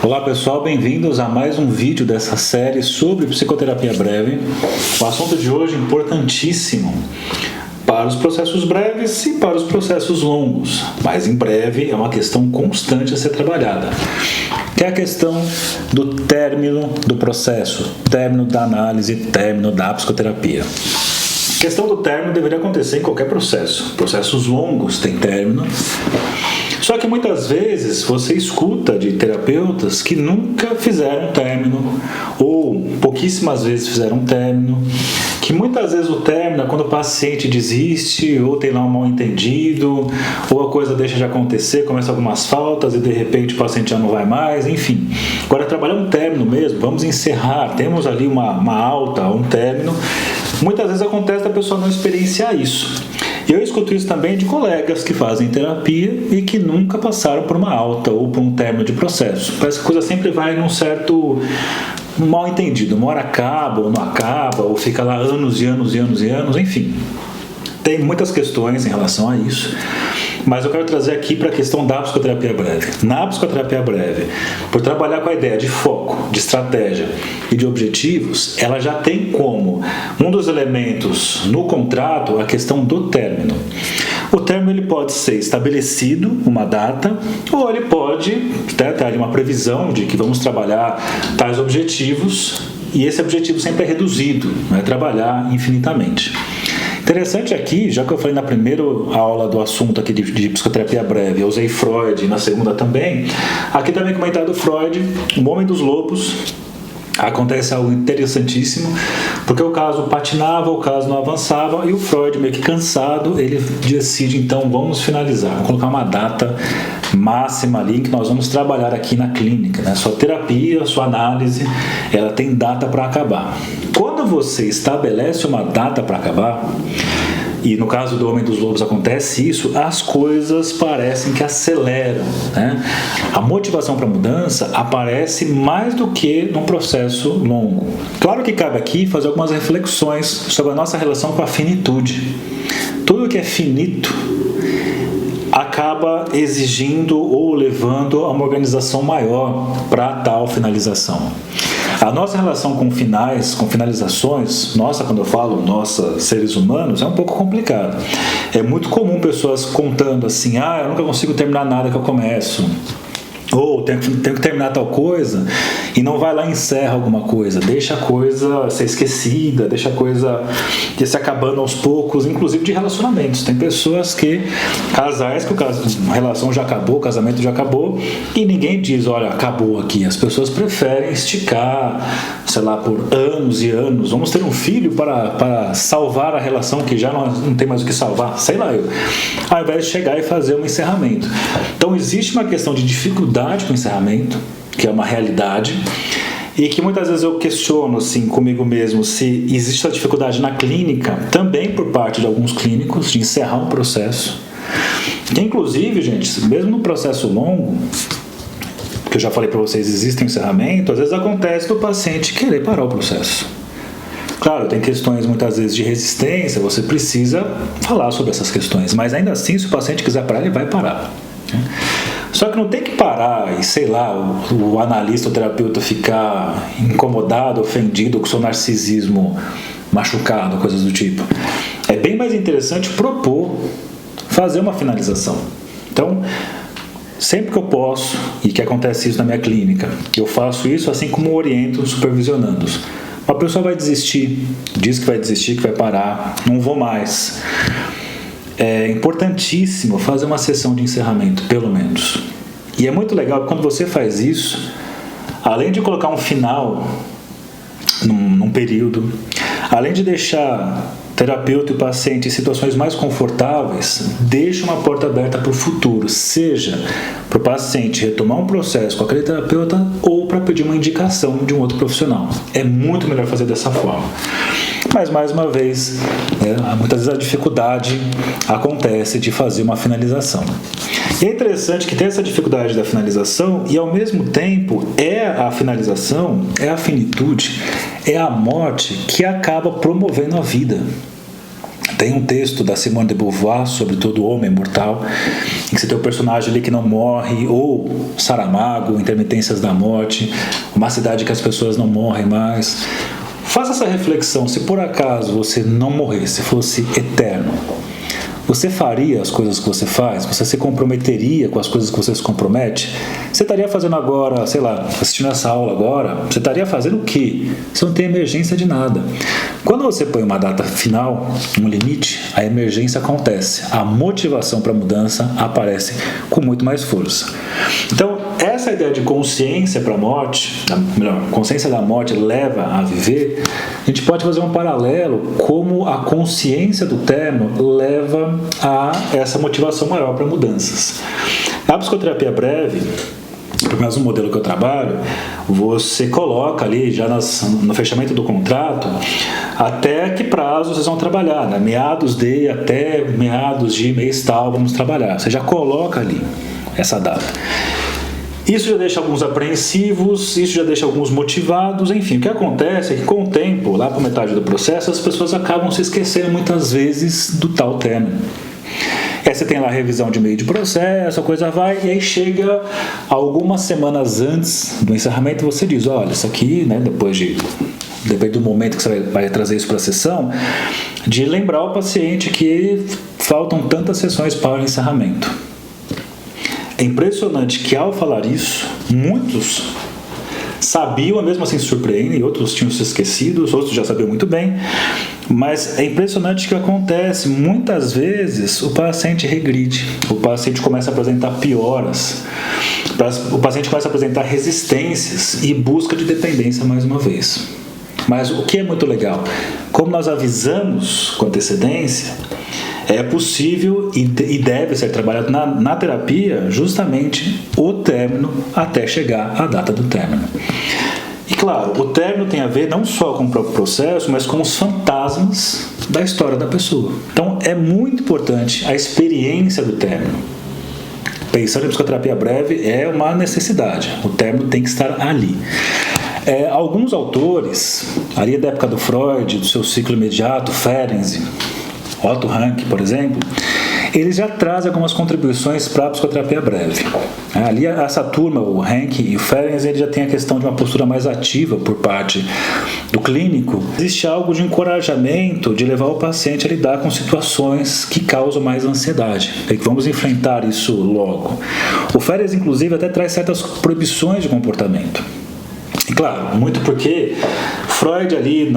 Olá pessoal, bem-vindos a mais um vídeo dessa série sobre psicoterapia breve. O assunto de hoje é importantíssimo para os processos breves e para os processos longos, mas em breve é uma questão constante a ser trabalhada, que é a questão do término do processo, término da análise, término da psicoterapia. A questão do término deveria acontecer em qualquer processo. Processos longos têm término. Só que muitas vezes você escuta de terapeutas que nunca fizeram término, ou pouquíssimas vezes fizeram término, que muitas vezes o término é quando o paciente desiste, ou tem lá um mal entendido, ou a coisa deixa de acontecer, começa algumas faltas e de repente o paciente já não vai mais, enfim. Agora, trabalhar um término mesmo, vamos encerrar, temos ali uma alta, um término, muitas vezes acontece da pessoa não experienciar isso. Eu escuto isso também de colegas que fazem terapia e que nunca passaram por uma alta ou por um término de processo. Parece que a coisa sempre vai num certo mal entendido. Uma hora acaba ou não acaba, ou fica lá anos e anos e anos e anos, enfim. Tem muitas questões em relação a isso, mas eu quero trazer aqui para a questão da psicoterapia breve. Na psicoterapia breve, por trabalhar com a ideia de foco, de estratégia e de objetivos, ela já tem como um dos elementos no contrato a questão do término. O término ele pode ser estabelecido, uma data, ou ele pode ter uma previsão de que vamos trabalhar tais objetivos, e esse objetivo sempre é reduzido, não é trabalhar infinitamente. Interessante aqui, já que eu falei na primeira aula do assunto aqui de psicoterapia breve, eu usei Freud, e na segunda também, aqui também comentado Freud, o Homem dos Lobos. Acontece algo interessantíssimo, porque o caso patinava, o caso não avançava, e o Freud, meio que cansado, ele decide, então, vamos finalizar, vamos colocar uma data máxima ali que nós vamos trabalhar aqui na clínica, né? Sua terapia, sua análise, ela tem data para acabar. Quando você estabelece uma data para acabar, e no caso do Homem dos Lobos acontece isso, as coisas parecem que aceleram, né? A motivação para a mudança aparece mais do que num processo longo. Claro que cabe aqui fazer algumas reflexões sobre a nossa relação com a finitude. Tudo que é finito acaba exigindo ou levando a uma organização maior para tal finalização. A nossa relação com finais, com finalizações, nossa, quando eu falo nossa, seres humanos, é um pouco complicado. É muito comum pessoas contando assim, eu nunca consigo terminar nada que eu começo. Ou tenho que terminar tal coisa e não vai lá e encerra alguma coisa, deixa a coisa ser esquecida, deixa a coisa se acabando aos poucos, inclusive de relacionamentos. Tem pessoas casais que a relação já acabou, o casamento já acabou e ninguém diz, olha, acabou aqui. As pessoas preferem esticar, sei lá, por anos e anos. Vamos ter um filho para salvar a relação que já não tem mais o que salvar, sei lá eu. Ao invés de chegar e fazer um encerramento. Então existe uma questão de dificuldade com o encerramento, que é uma realidade, e que muitas vezes eu questiono assim, comigo mesmo se existe a dificuldade na clínica, também por parte de alguns clínicos, de encerrar um processo. Que inclusive, gente, mesmo no processo longo, que eu já falei para vocês, existe um encerramento, às vezes acontece do paciente querer parar o processo. Claro, tem questões muitas vezes de resistência, você precisa falar sobre essas questões, mas ainda assim, se o paciente quiser parar, ele vai parar. Só que não tem que parar e, sei lá, o analista, o terapeuta ficar incomodado, ofendido com o seu narcisismo machucado, coisas do tipo. É bem mais interessante propor, fazer uma finalização. Então, sempre que eu posso, e que acontece isso na minha clínica, eu faço isso assim como oriento supervisionando. Uma pessoa vai desistir, diz que vai desistir, que vai parar, não vou mais. É importantíssimo fazer uma sessão de encerramento, pelo menos. E é muito legal quando você faz isso, além de colocar um final num período, além de deixar o terapeuta e o paciente em situações mais confortáveis, deixa uma porta aberta para o futuro, seja para o paciente retomar um processo com aquele terapeuta ou para pedir uma indicação de um outro profissional. É muito melhor fazer dessa forma. Mas, mais uma vez, muitas vezes a dificuldade acontece de fazer uma finalização. E é interessante que tem essa dificuldade da finalização e, ao mesmo tempo, é a finalização, é a finitude, é a morte que acaba promovendo a vida. Tem um texto da Simone de Beauvoir sobre todo homem mortal, em que você tem o personagem ali que não morre, ou Saramago, Intermitências da Morte, uma cidade que as pessoas não morrem mais. Faça essa reflexão, se por acaso você não morresse, fosse eterno, você faria as coisas que você faz? Você se comprometeria com as coisas que você se compromete? Você estaria fazendo agora, sei lá, assistindo essa aula agora, você estaria fazendo o quê? Você não tem emergência de nada. Quando você põe uma data final, um limite, a emergência acontece. A motivação para a mudança aparece com muito mais força. Então, essa ideia de consciência para a morte, melhor, consciência da morte leva a viver, a gente pode fazer um paralelo como a consciência do término leva a essa motivação maior para mudanças. A psicoterapia breve, pelo menos no modelo que eu trabalho, você coloca ali já no fechamento do contrato até que prazo vocês vão trabalhar, né? Meados de até meados de mês tal vamos trabalhar. Você já coloca ali essa data. Isso já deixa alguns apreensivos, isso já deixa alguns motivados, enfim. O que acontece é que com o tempo, lá para metade do processo, as pessoas acabam se esquecendo muitas vezes do tal término. Aí você tem lá a revisão de meio de processo, a coisa vai, e aí chega algumas semanas antes do encerramento, você diz, olha, isso aqui, né, depende do momento que você vai trazer isso para a sessão, de lembrar o paciente que faltam tantas sessões para o encerramento. É impressionante que ao falar isso, muitos sabiam, mesmo assim se surpreendem, outros tinham se esquecido, outros já sabiam muito bem, mas é impressionante que acontece, muitas vezes o paciente regride, o paciente começa a apresentar pioras, o paciente começa a apresentar resistências e busca de dependência mais uma vez. Mas o que é muito legal, como nós avisamos com antecedência, é possível e deve ser trabalhado na terapia justamente o término até chegar à data do término. E claro, o término tem a ver não só com o próprio processo, mas com os fantasmas da história da pessoa. Então é muito importante a experiência do término. Pensando em psicoterapia breve é uma necessidade, o término tem que estar ali. Alguns autores, ali da época do Freud, do seu ciclo imediato, Ferenczi, Otto Rank, por exemplo, eles já trazem algumas contribuições para a psicoterapia breve. Ali, essa turma, o Rank e o Ferenczi, ele já tem a questão de uma postura mais ativa por parte do clínico. Existe algo de encorajamento de levar o paciente a lidar com situações que causam mais ansiedade. É que vamos enfrentar isso logo. O Ferenczi, inclusive, até traz certas proibições de comportamento. E claro, muito porque Freud ali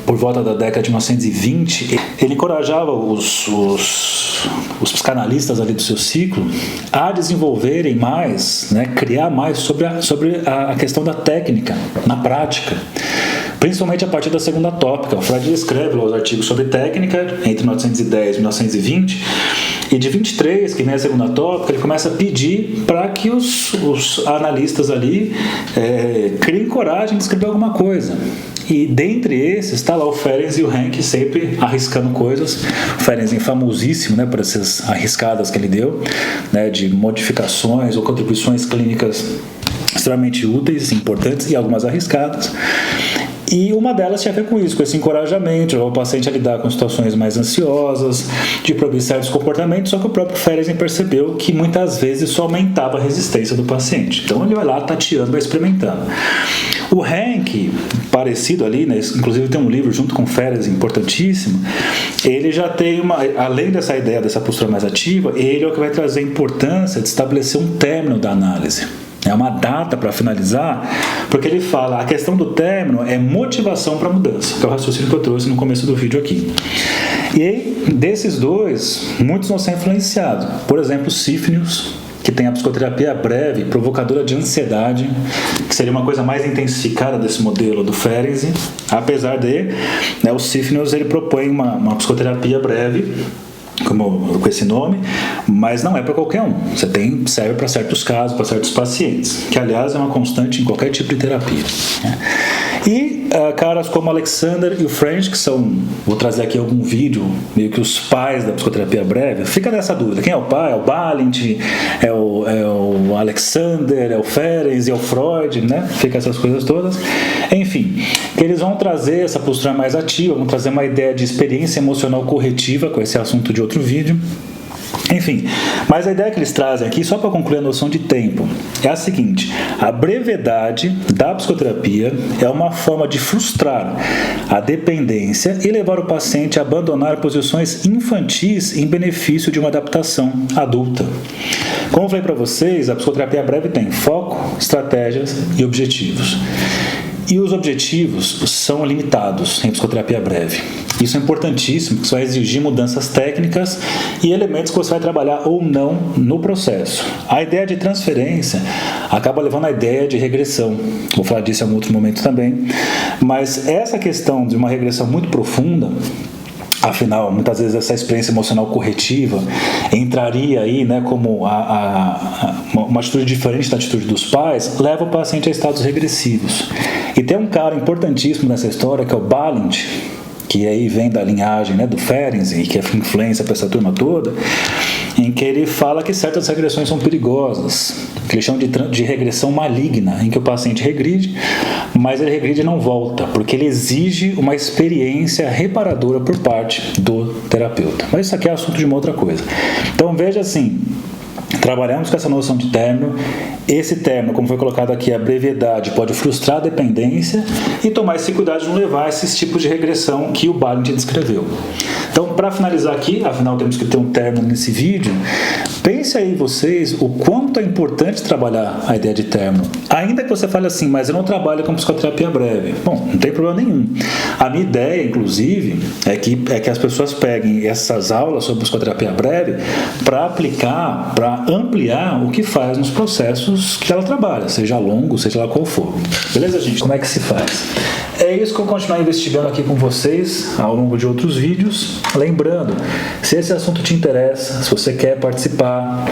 por volta da década de 1920, ele encorajava os psicanalistas ali do seu ciclo a desenvolverem mais, né, criar mais sobre a questão da técnica na prática, principalmente a partir da segunda tópica. O Freud escreve lá os artigos sobre técnica entre 1910 e 1920, e de 23, que vem a segunda tópica, ele começa a pedir para que os analistas ali criem coragem de escrever alguma coisa. E dentre esses está lá o Ferenczi e o Rank sempre arriscando coisas. O Ferenczi famosíssimo, né, por essas arriscadas que ele deu, né, de modificações ou contribuições clínicas extremamente úteis, importantes e algumas arriscadas. E uma delas tinha a ver com isso, com esse encorajamento, o paciente a lidar com situações mais ansiosas, de proibir certos comportamentos, só que o próprio Ferenczi percebeu que muitas vezes isso aumentava a resistência do paciente. Então ele vai lá tateando, vai experimentando. O Rank, parecido ali, né, inclusive tem um livro junto com o Ferenczi, importantíssimo, ele já tem além dessa ideia, dessa postura mais ativa, ele é o que vai trazer a importância de estabelecer um término da análise. É uma data para finalizar, porque ele fala, a questão do término é motivação para a mudança, que é o raciocínio que eu trouxe no começo do vídeo aqui. E aí, desses dois, muitos vão ser influenciados. Por exemplo, Sifnius, que tem a psicoterapia breve, provocadora de ansiedade, que seria uma coisa mais intensificada desse modelo do Ferenczi, apesar de, né, o Sifnius ele propõe uma psicoterapia breve, com esse nome, mas não é para qualquer um. Serve para certos casos, para certos pacientes, que aliás é uma constante em qualquer tipo de terapia, né? E caras como Alexander e o French, que são, vou trazer aqui algum vídeo, meio que os pais da psicoterapia breve, fica nessa dúvida, quem é o pai? É o Balint, é o Alexander, é o Ferenczi, é o Freud, né? Fica essas coisas todas. Enfim, que eles vão trazer essa postura mais ativa, vão trazer uma ideia de experiência emocional corretiva, com esse assunto de outro vídeo. Enfim, mas a ideia que eles trazem aqui, só para concluir a noção de tempo, é a seguinte: a brevidade da psicoterapia é uma forma de frustrar a dependência e levar o paciente a abandonar posições infantis em benefício de uma adaptação adulta. Como eu falei para vocês, a psicoterapia breve tem foco, estratégias e objetivos. E os objetivos são limitados em psicoterapia breve. Isso é importantíssimo, porque isso vai exigir mudanças técnicas e elementos que você vai trabalhar ou não no processo. A ideia de transferência acaba levando à ideia de regressão. Vou falar disso em um outro momento também. Mas essa questão de uma regressão muito profunda, afinal, muitas vezes essa experiência emocional corretiva entraria aí, né, como uma atitude diferente da atitude dos pais, leva o paciente a estados regressivos. E tem um cara importantíssimo nessa história, que é o Balint, que aí vem da linhagem, né, do Ferenczi, que é influência para essa turma toda, em que ele fala que certas regressões são perigosas, que eles chamam de regressão maligna, em que o paciente regride, mas ele regride e não volta, porque ele exige uma experiência reparadora por parte do terapeuta. Mas isso aqui é assunto de uma outra coisa. Então veja assim, trabalhamos com essa noção de término. Esse término, como foi colocado aqui, a brevidade pode frustrar a dependência e tomar esse cuidado de não levar a esses tipos de regressão que o Balint descreveu. Então, para finalizar aqui, afinal temos que ter um término nesse vídeo, pense aí vocês o quanto é importante trabalhar a ideia de término. Ainda que você fale assim, mas eu não trabalho com psicoterapia breve. Bom, não tem problema nenhum. A minha ideia, inclusive, é que as pessoas peguem essas aulas sobre psicoterapia breve para aplicar, para ampliar o que faz nos processos que ela trabalha, seja longo, seja lá qual for. Beleza, gente? Como é que se faz? É isso que eu vou continuar investigando aqui com vocês ao longo de outros vídeos. Lembrando, se esse assunto te interessa, se você quer participar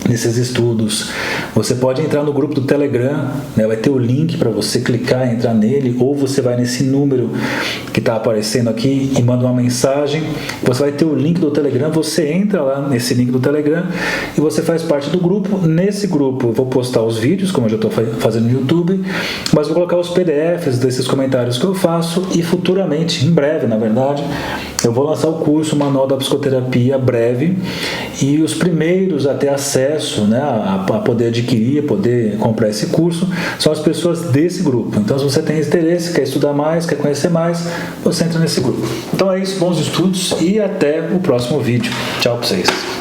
nesses estudos, você pode entrar no grupo do Telegram, né? Vai ter o link para você clicar e entrar nele, ou você vai nesse número que está aparecendo aqui e manda uma mensagem. Você vai ter o link do Telegram, você entra lá nesse link do Telegram e você faz parte do grupo. Nesse grupo eu vou postar os vídeos, como eu já estou fazendo no YouTube, mas vou colocar os PDFs desses comentários que eu faço e futuramente, em breve na verdade, eu vou lançar o curso Manual da Psicoterapia Breve, e os primeiros a ter acesso, né, a poder adquirir, a poder comprar esse curso, são as pessoas desse grupo. Então, se você tem interesse, quer estudar mais, quer conhecer mais, você entra nesse grupo. Então é isso, bons estudos e até o próximo vídeo. Tchau para vocês.